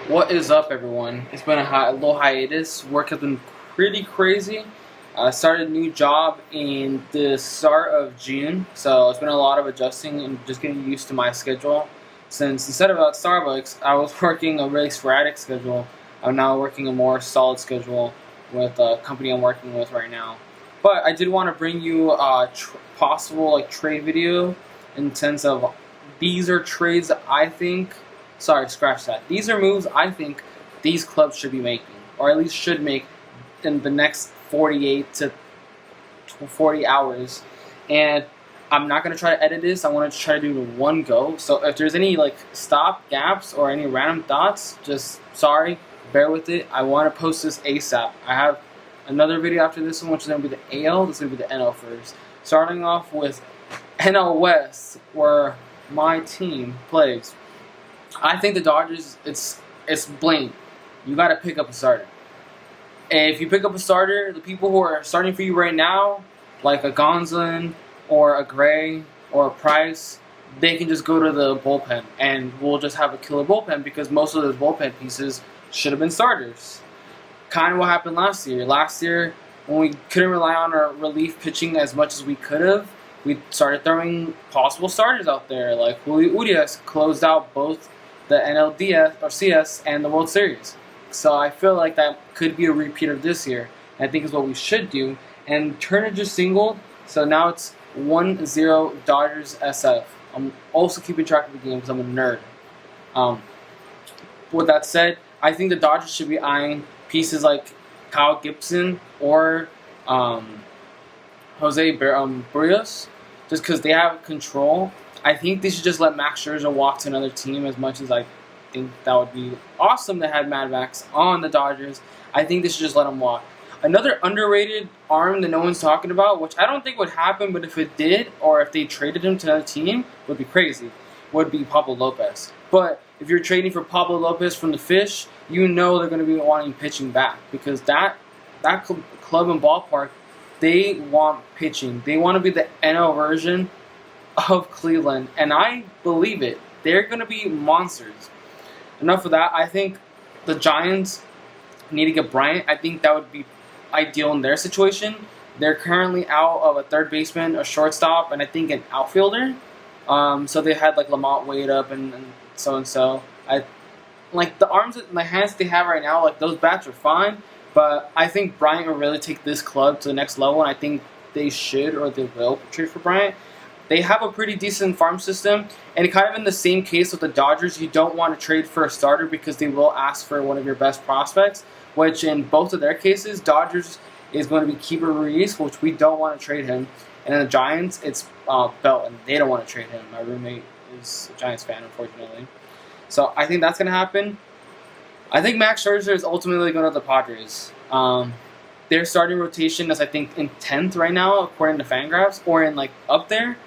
What is up, everyone? It's been a little hiatus. Work has been pretty crazy. I started a new job in the start of June, so it's been a lot of adjusting and just getting used to my schedule. Since instead of at Starbucks, I was working a really sporadic schedule, I'm now working a more solid schedule with a company I'm working with right now. But I did want to bring you a possible trade video in the sense of these are trades that I think. Sorry, scratch that. These are moves I think these clubs should be making, or at least should make in the next 48 to 40 hours. And I'm not going to try to edit this. I want to try to do it in one go. So if there's any stop gaps or any random thoughts, just sorry, bear with it. I want to post this ASAP. I have another video after this one, which is going to be the AL. This is going to be the NL first. Starting off with NL West, where my team plays. I think the Dodgers, it's blatant. You got to pick up a starter. And if you pick up a starter, the people who are starting for you right now, like a Gonzalez or a Gray or a Price, they can just go to the bullpen, and we'll just have a killer bullpen because most of those bullpen pieces should have been starters. Kind of what happened last year. Last year, when we couldn't rely on our relief pitching as much as we could have, we started throwing possible starters out there. Like Julio Urias closed out both the NLDS or CS and the World Series. So I feel like that could be a repeat of this year. I think is what we should do. And Turner just singled, so now it's 1-0 Dodgers SF. I'm also keeping track of the game because I'm a nerd. With that said, I think the Dodgers should be eyeing pieces like Kyle Gibson or Jose Barrios, just because they have control. I think they should just let Max Scherzer walk to another team. As much as I think that would be awesome to have Mad Max on the Dodgers, I think they should just let him walk. Another underrated arm that no one's talking about, which I don't think would happen, but if it did, or if they traded him to another team, would be crazy, would be Pablo Lopez. But if you're trading for Pablo Lopez from the Fish, you know they're going to be wanting pitching back because that club and ballpark, they want pitching. They want to be the NL version of Cleveland, and I believe it. They're going to be monsters. Enough of that. I think the Giants need to get Bryant. I think that would be ideal in their situation. They're currently out of a third baseman, a shortstop, and I think an outfielder. So they had Lamont Wade up and so. I like the arms and the hands they have right now. Those bats are fine, but I think Bryant will really take this club to the next level, and I think they should or they will trade for Bryant. They have a pretty decent farm system, and kind of in the same case with the Dodgers, you don't want to trade for a starter because they will ask for one of your best prospects, which in both of their cases, Dodgers is going to be Keeper Ruiz, which we don't want to trade him. And in the Giants, it's Belton. They don't want to trade him. My roommate is a Giants fan, unfortunately. So I think that's going to happen. I think Max Scherzer is ultimately going to the Padres. Their starting rotation is, I think, in 10th right now, according to Fangraphs, or in up there.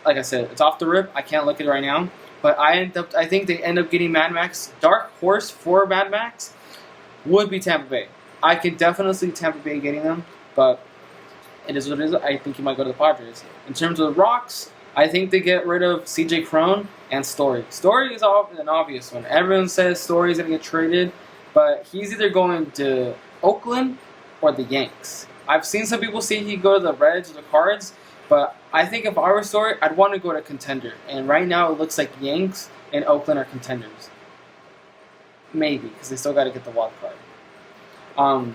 Like I said, it's off the rip. I can't look at it right now. But I think they end up getting Mad Max. Dark horse for Mad Max would be Tampa Bay. I could definitely see Tampa Bay getting them, but it is what it is. I think he might go to the Padres. In terms of the Rocks, I think they get rid of CJ Cron and Story. Story is an obvious one. Everyone says Story is going to get traded, but he's either going to Oakland or the Yanks. I've seen some people say he'd go to the Reds or the Cards, but I think if I were Story, I'd want to go to contender. And right now it looks like Yanks and Oakland are contenders. Maybe, because they still got to get the wild card.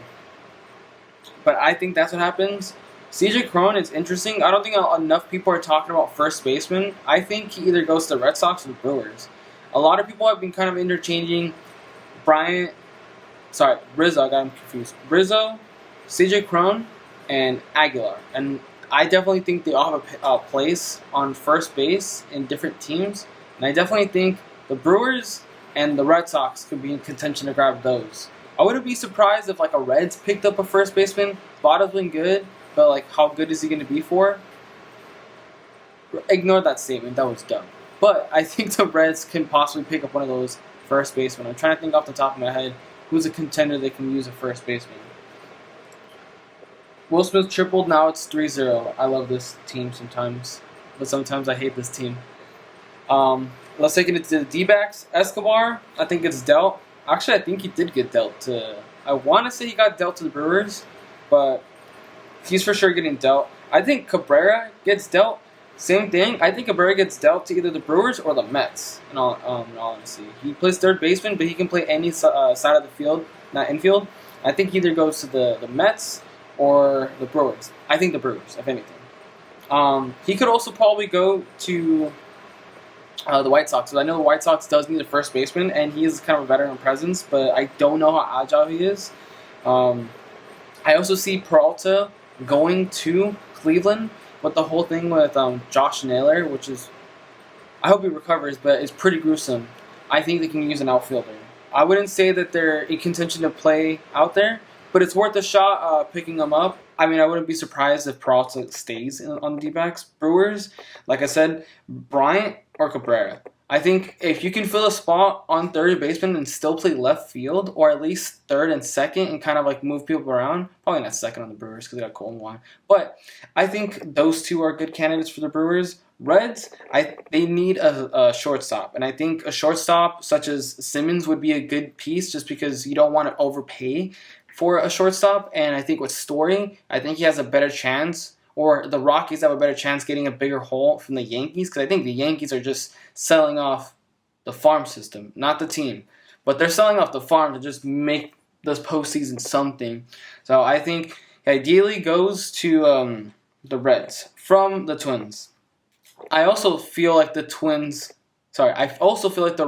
But I think that's what happens. CJ Cron is interesting. I don't think enough people are talking about first baseman. I think he either goes to the Red Sox or the Brewers. A lot of people have been kind of interchanging Rizzo, I got him confused. Rizzo, CJ Cron, and Aguilar. And I definitely think they all have a place on first base in different teams. And I definitely think the Brewers and the Red Sox could be in contention to grab those. I wouldn't be surprised if a Reds picked up a first baseman. Votto's been good, but how good is he going to be for? Ignore that statement. That was dumb. But I think the Reds can possibly pick up one of those first basemen. I'm trying to think off the top of my head who's a contender they can use a first baseman. Will Smith tripled. Now it's 3-0. I love this team sometimes, but sometimes I hate this team. Let's take it to the D-backs. Escobar, I think it's dealt. Actually, I think he did get dealt to. I want to say he got dealt to the Brewers, but he's for sure getting dealt. I think Cabrera gets dealt. Same thing. I think Cabrera gets dealt to either the Brewers or the Mets. In all honesty, he plays third baseman, but he can play any side of the field, not infield. I think he either goes to the Mets or the Brewers. I think the Brewers, if anything. He could also probably go to the White Sox. So I know the White Sox does need a first baseman, and he is kind of a veteran presence, but I don't know how agile he is. I also see Peralta going to Cleveland with the whole thing with Josh Naylor, which is, I hope he recovers, but it's pretty gruesome. I think they can use an outfielder. I wouldn't say that they're in contention to play out there, but it's worth a shot picking them up. I mean, I wouldn't be surprised if Peralta stays on the D-backs. Brewers, like I said, Bryant or Cabrera. I think if you can fill a spot on third baseman and still play left field, or at least third and second, and kind of like move people around, probably not second on the Brewers because they got Cole and Juan. But I think those two are good candidates for the Brewers. Reds, they need a shortstop, and I think a shortstop such as Simmons would be a good piece, just because you don't want to overpay for a shortstop. And I think with Story, I think he has a better chance, or the Rockies have a better chance getting a bigger haul from the Yankees, because I think the Yankees are just selling off the farm system, not the team. But they're selling off the farm to just make this postseason something. So I think he ideally goes to the Reds from the Twins. I also feel like the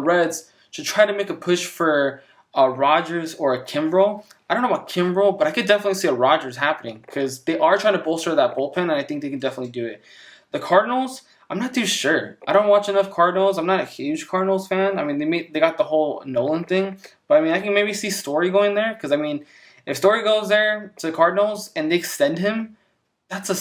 Reds should try to make a push for a Rogers or a Kimbrel. I don't know about Kimbrel, but I could definitely see a Rogers happening because they are trying to bolster that bullpen, and I think they can definitely do it. The Cardinals, I'm not too sure. I don't watch enough Cardinals. I'm not a huge Cardinals fan. I mean, they got the whole Nolan thing, but I mean, I can maybe see Story going there because I mean, if Story goes there to the Cardinals and they extend him, that's a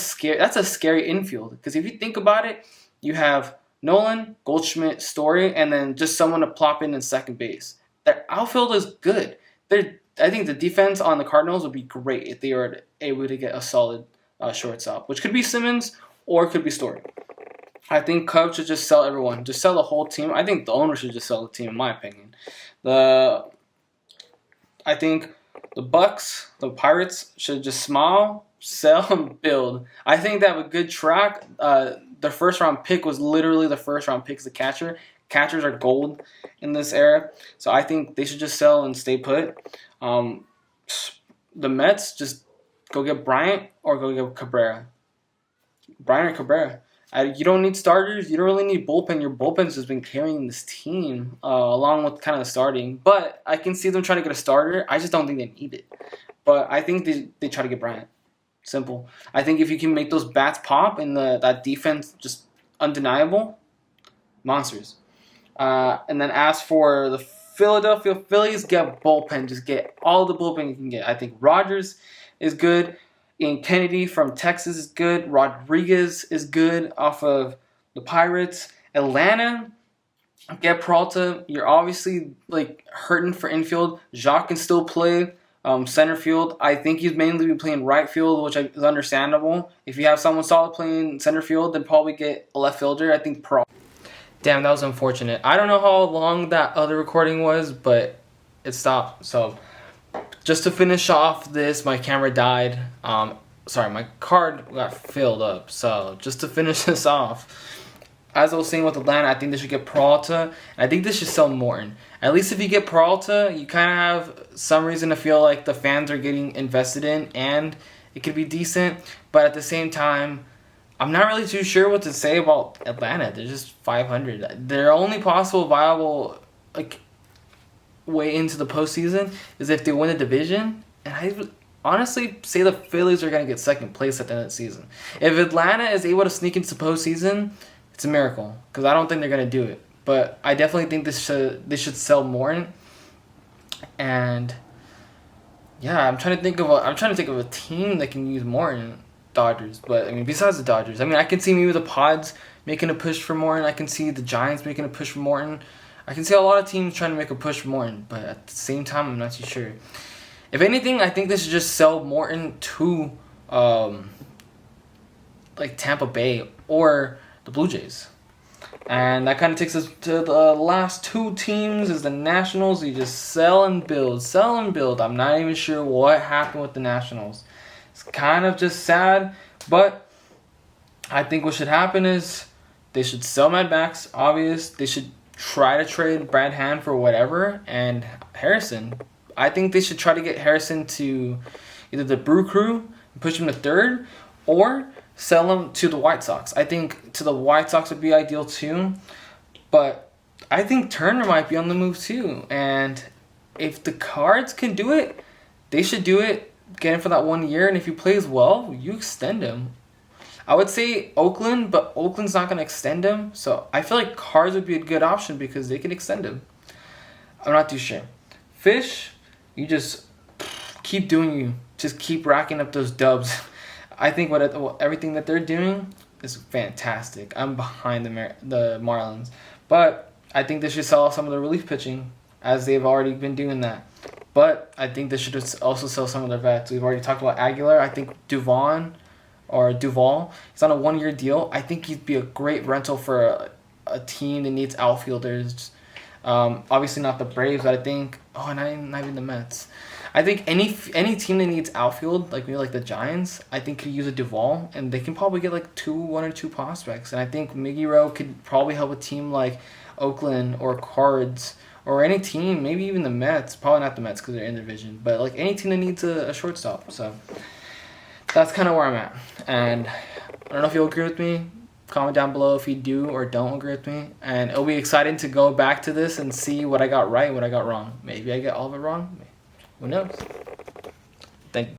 scary infield, because if you think about it, you have Nolan, Goldschmidt, Story, and then just someone to plop in second base. Their outfield is good. I think the defense on the Cardinals would be great if they were able to get a solid shortstop, which could be Simmons or it could be Story. I think Cubs should just sell everyone, just sell the whole team. I think the owner should just sell the team, in my opinion. I think the Bucks, the Pirates should just smile, sell, and build. I think they have a good track. Their first round pick was literally the first round pick as a catcher. Catchers are gold in this era, so I think they should just sell and stay put. The Mets, just go get Bryant or go get Cabrera. Bryant or Cabrera. You don't need starters. You don't really need bullpen. Your bullpen's just been carrying this team along with kind of the starting. But I can see them trying to get a starter. I just don't think they need it. But I think they try to get Bryant. Simple. I think if you can make those bats pop and that defense just undeniable, monsters. And then as for the Philadelphia Phillies, get bullpen. Just get all the bullpen you can get. I think Rogers is good. Ian Kennedy from Texas is good. Rodriguez is good off of the Pirates. Atlanta, get Peralta. You're obviously hurting for infield. Jacques can still play center field. I think he's mainly been playing right field, which is understandable. If you have someone solid playing center field, then probably get a left fielder. I think Peralta. Damn, that was unfortunate. I don't know how long that other recording was, but it stopped. So, just to finish off this, my camera died. My card got filled up. So, just to finish this off, as I was saying with Atlanta, I think they should get Peralta. And I think they should sell Morton. At least if you get Peralta, you kind of have some reason to feel like the fans are getting invested in, and it could be decent. But at the same time, I'm not really too sure what to say about Atlanta. They're just 500. Their only possible viable way into the postseason is if they win the division. And I would honestly say the Phillies are going to get second place at the end of the season. If Atlanta is able to sneak into the postseason, it's a miracle, because I don't think they're going to do it. But I definitely think they should sell Morton. And yeah, I'm trying to think of a team that can use Morton. Dodgers, but I mean, besides the Dodgers, I mean, I can see maybe the Pods making a push for Morton. I can see the Giants making a push for Morton. I can see a lot of teams trying to make a push for Morton, but at the same time, I'm not too sure. If anything, I think they should just sell Morton to Tampa Bay or the Blue Jays. And that kind of takes us to the last two teams is the Nationals. You just sell and build, sell and build. I'm not even sure what happened with the Nationals. It's kind of just sad, but I think what should happen is they should sell Mad Max, obvious. They should try to trade Brad Hand for whatever, and Harrison. I think they should try to get Harrison to either the Brew Crew and push him to third, or sell him to the White Sox. I think to the White Sox would be ideal too, but I think Turner might be on the move too. And if the Cards can do it, they should do it. Get him for that 1 year, and if he plays well, you extend him. I would say Oakland, but Oakland's not going to extend him. So I feel like Cards would be a good option because they can extend him. I'm not too sure. Fish, you just keep doing you. Just keep racking up those dubs. I think everything that they're doing is fantastic. I'm behind the Marlins. But I think they should sell off some of the relief pitching, as they've already been doing that. But I think they should also sell some of their vets. We've already talked about Aguilar. I think Duval, he's on a 1 year deal. I think he'd be a great rental for a team that needs outfielders. Obviously not the Braves, but I think not even the Mets. I think any team that needs outfield, like maybe like the Giants, I think could use a Duval, and they can probably get like one or two prospects. And I think Miggy Rowe could probably help a team like Oakland or Cards or any team, maybe even the Mets. Probably not the Mets because they're in the division, but like any team that needs a shortstop. So that's kind of where I'm at. And I don't know if you'll agree with me. Comment down below if you do or don't agree with me. And it'll be exciting to go back to this and see what I got right and what I got wrong. Maybe I get all of it wrong. Who knows? Thank you.